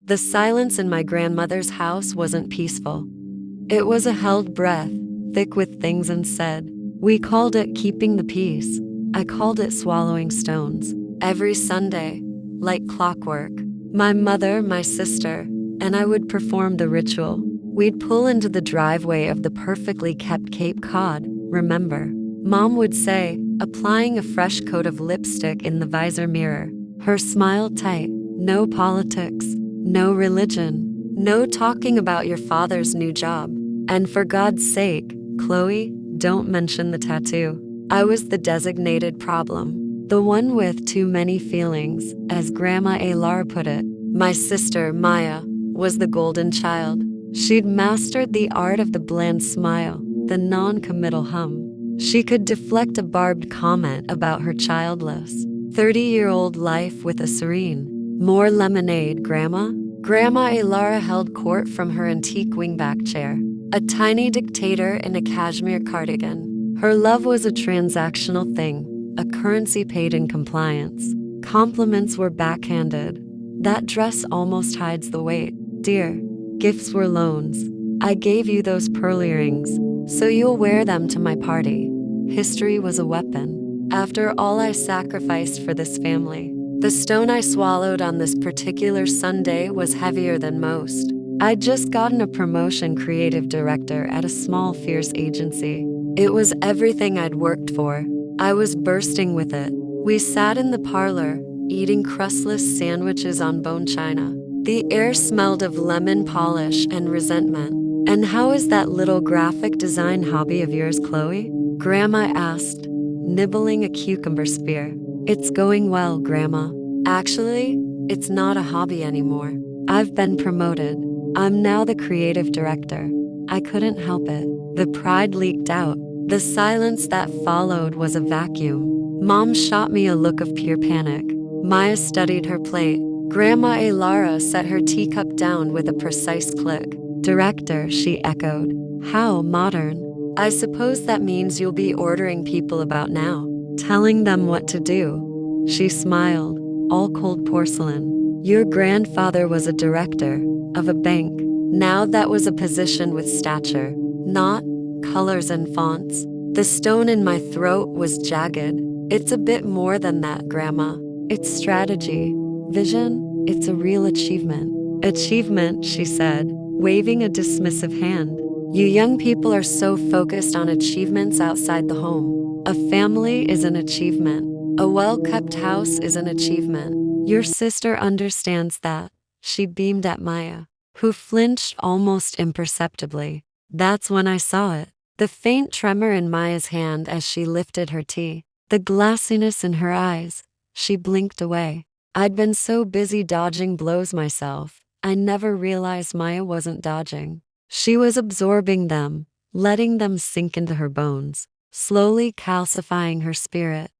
The silence in my grandmother's house wasn't peaceful. It was a held breath, thick with things unsaid. We called it keeping the peace. I called it swallowing stones. Every Sunday, like clockwork, my mother, my sister, and I would perform the ritual. We'd pull into the driveway of the perfectly kept Cape Cod, remember? Mom would say, applying a fresh coat of lipstick in the visor mirror, her smile tight. No politics, no religion, no talking about your father's new job. And for God's sake, Chloe, don't mention the tattoo. I was the designated problem, the one with too many feelings, as Grandma Lara put it. My sister, Maya, was the golden child. She'd mastered the art of the bland smile, the non-committal hum. She could deflect a barbed comment about her childless 30-year-old life with a serene, "More lemonade, Grandma?" Grandma Lara held court from her antique wingback chair, a tiny dictator in a cashmere cardigan. Her love was a transactional thing, a currency paid in compliance. Compliments were backhanded. That dress almost hides the weight. Dear, gifts were loans. I gave you those pearl earrings, so you'll wear them to my party. History was a weapon. After all I sacrificed for this family, the stone I swallowed on this particular Sunday was heavier than most. I'd just gotten a promotion, creative director at a small, fierce agency. It was everything I'd worked for. I was bursting with it. We sat in the parlor, eating crustless sandwiches on bone china. The air smelled of lemon polish and resentment. "And how is that little graphic design hobby of yours, Chloe?" Grandma asked, nibbling a cucumber spear. "It's going well, Grandma. Actually, it's not a hobby anymore. I've been promoted. I'm now the creative director." I couldn't help it. The pride leaked out. The silence that followed was a vacuum. Mom shot me a look of pure panic. Maya studied her plate. Grandma Lara set her teacup down with a precise click. "Director," she echoed. "How modern. I suppose that means you'll be ordering people about now, telling them what to do." She smiled, all cold porcelain. "Your grandfather was a director of a bank. Now that was a position with stature, not colors and fonts." The stone in my throat was jagged. "It's a bit more than that, Grandma. It's strategy, vision, it's a real achievement." "Achievement," she said, waving a dismissive hand. "You young people are so focused on achievements outside the home. A family is an achievement. A well-kept house is an achievement. Your sister understands that." She beamed at Maya, who flinched almost imperceptibly. That's when I saw it. The faint tremor in Maya's hand as she lifted her tea. The glassiness in her eyes. She blinked away. I'd been so busy dodging blows myself, I never realized Maya wasn't dodging. She was absorbing them, letting them sink into her bones, slowly calcifying her spirit.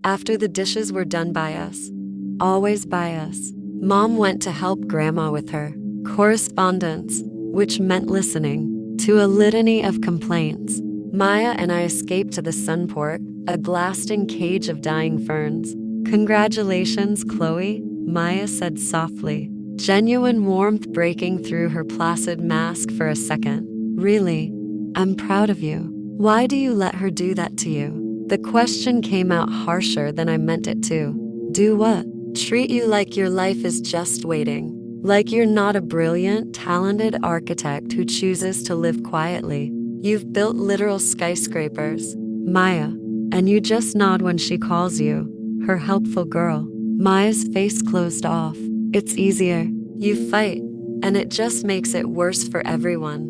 After the dishes were done by us, always by us, Mom went to help Grandma with her correspondence, which meant listening to a litany of complaints. Maya and I escaped to the sunport, a glassed-in cage of dying ferns. "Congratulations, Chloe," Maya said softly, genuine warmth breaking through her placid mask for a second. "Really, I'm proud of you. Why do you let her do that to you?" The question came out harsher than I meant it to. "Do what?" "Treat you like your life is just waiting. Like you're not a brilliant, talented architect who chooses to live quietly. You've built literal skyscrapers, Maya, and you just nod when she calls you her helpful girl." Maya's face closed off. "It's easier. You fight, and it just makes it worse for everyone.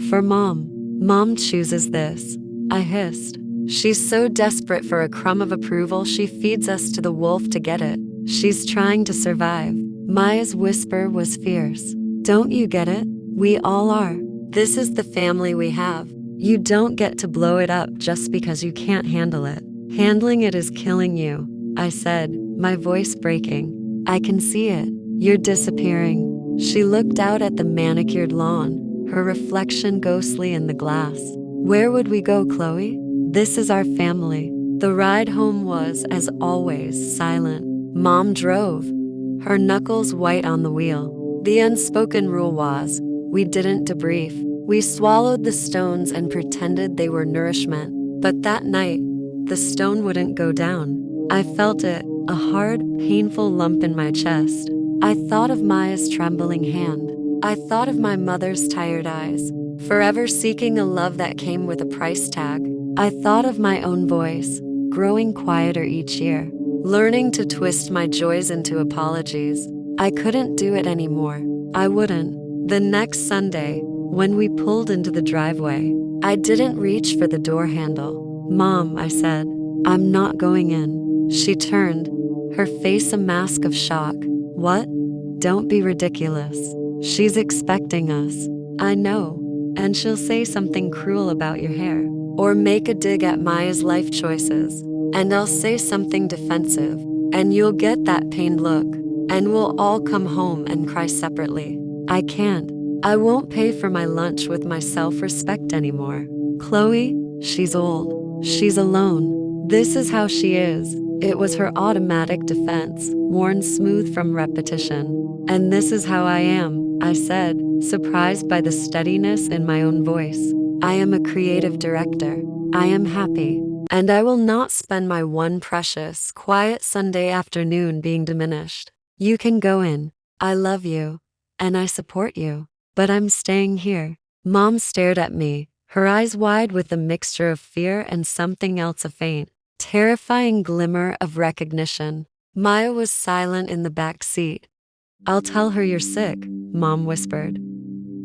For Mom. Mom chooses this," I hissed. "She's so desperate for a crumb of approval she feeds us to the wolf to get it. She's trying to survive." Maya's whisper was fierce. "Don't you get it? We all are. This is the family we have. You don't get to blow it up just because you can't handle it. Handling it is killing you," I said, my voice breaking. "I can see it. You're disappearing." She looked out at the manicured lawn, her reflection ghostly in the glass. "Where would we go, Chloe? This is our family." The ride home was, as always, silent. Mom drove, her knuckles white on the wheel. The unspoken rule was, we didn't debrief. We swallowed the stones and pretended they were nourishment. But that night, the stone wouldn't go down. I felt it, a hard, painful lump in my chest. I thought of Maya's trembling hand. I thought of my mother's tired eyes, forever seeking a love that came with a price tag. I thought of my own voice, growing quieter each year, learning to twist my joys into apologies. I couldn't do it anymore. I wouldn't. The next Sunday, when we pulled into the driveway, I didn't reach for the door handle. "Mom," I said, "I'm not going in." She turned, her face a mask of shock. "What? Don't be ridiculous. She's expecting us." "I know. And she'll say something cruel about your hair, or make a dig at Maya's life choices. And I'll say something defensive, and you'll get that pained look, and we'll all come home and cry separately. I can't. I won't pay for my lunch with my self-respect anymore. Chloe, she's old. She's alone. This is how she is." It was her automatic defense, worn smooth from repetition. "And this is how I am," I said, surprised by the steadiness in my own voice. "I am a creative director. I am happy. And I will not spend my one precious, quiet Sunday afternoon being diminished. You can go in. I love you. And I support you. But I'm staying here." Mom stared at me, her eyes wide with a mixture of fear and something else, a faint, terrifying glimmer of recognition. Maya was silent in the back seat. "I'll tell her you're sick," Mom whispered,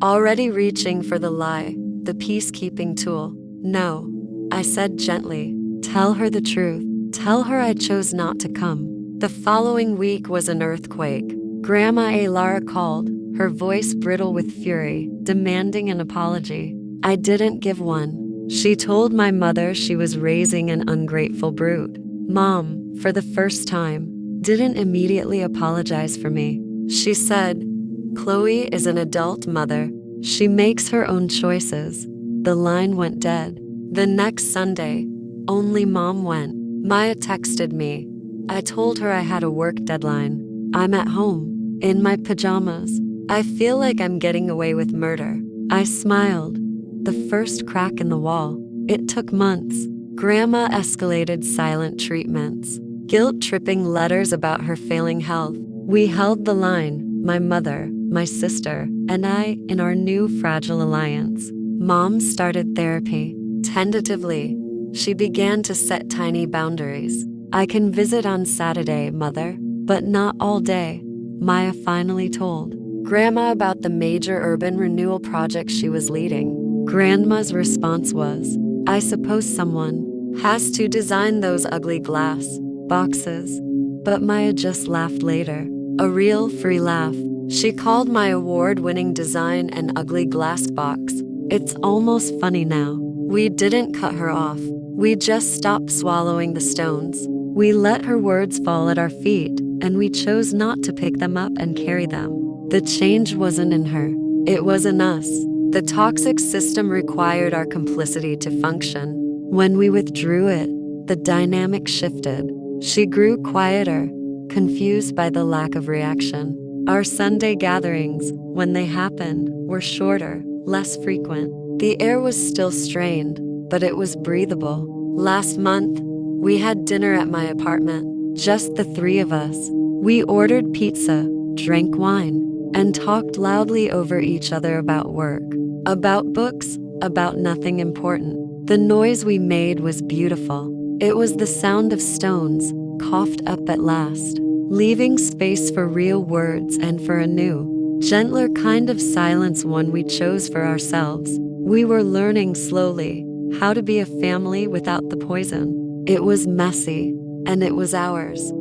already reaching for the lie, the peacekeeping tool. "No," I said gently. "Tell her the truth. Tell her I chose not to come." The following week was an earthquake. Grandma Lara called, her voice brittle with fury, demanding an apology. I didn't give one. She told my mother she was raising an ungrateful brute. Mom, for the first time, didn't immediately apologize for me. She said, "Chloe is an adult mother. She makes her own choices." The line went dead. The next Sunday, only Mom went. Maya texted me. I told her I had a work deadline. "I'm at home, in my pajamas. I feel like I'm getting away with murder." I smiled. The first crack in the wall. It took months. Grandma escalated silent treatments, guilt-tripping letters about her failing health. We held the line, my mother, my sister, and I, in our new fragile alliance. Mom started therapy. Tentatively, she began to set tiny boundaries. "I can visit on Saturday, Mother, but not all day," Maya finally told Grandma about the major urban renewal project she was leading. Grandma's response was, "I suppose someone has to design those ugly glass boxes." But Maya just laughed later. A real free laugh. She called my award-winning design an ugly glass box. It's almost funny now. We didn't cut her off. We just stopped swallowing the stones. We let her words fall at our feet, and we chose not to pick them up and carry them. The change wasn't in her. It was in us. The toxic system required our complicity to function. When we withdrew it, the dynamic shifted. She grew quieter, confused by the lack of reaction. Our Sunday gatherings, when they happened, were shorter, less frequent. The air was still strained, but it was breathable. Last month, we had dinner at my apartment, just the three of us. We ordered pizza, drank wine, and talked loudly over each other about work, about books, about nothing important. The noise we made was beautiful. It was the sound of stones, coughed up at last, leaving space for real words and for a new, gentler kind of silence, one we chose for ourselves. We were learning slowly how to be a family without the poison. It was messy, and it was ours.